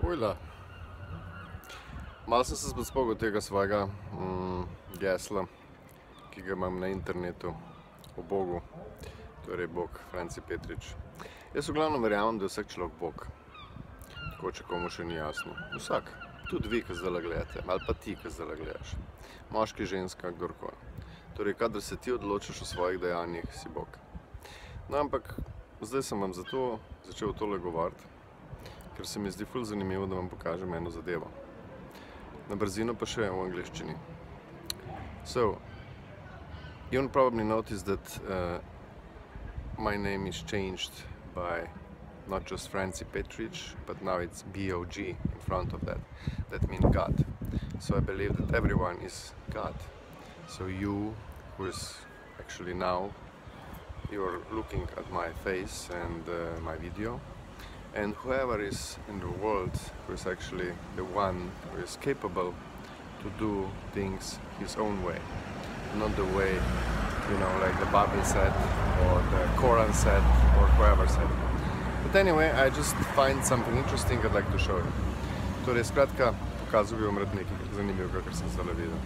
Ojla. Malo sem se spet spomnil tega svojega gesla, ki ga imam na internetu o Bogu, torej Bog Franci Petrič. Jaz v glavnem verjamem, da je vsak človek Bog, tako če komu še ni jasno. Vsak, tudi vi, ki zdaj gledate, ali pa ti, ki zdaj gledaš, moški, ženska, kdorkoli. Torej, kadar se ti odločiš o svojih dejanjih, si Bog. No, ampak zdaj sem vam zato začel tole govoriti, ker se mi zdi ful zanimivo, da vam pokažem eno zadevo. Na brzino pa še v angleščini. So, you probably noticed that my name is changed by not just Franci Petrič, but now it's B-O-G in front of that. That means God. So I believe that everyone is God. So you, who is actually now, you're looking at my face and my video, and whoever is in the world who is actually the one who is capable to do things his own way, not the way, you know, like the Bible said or the Quran said or whoever said. But anyway, I just find something interesting I'd like to show you. Torej, skratka, pokazal bi vam rad nekaj zanimivega, kar sem zdaj videl.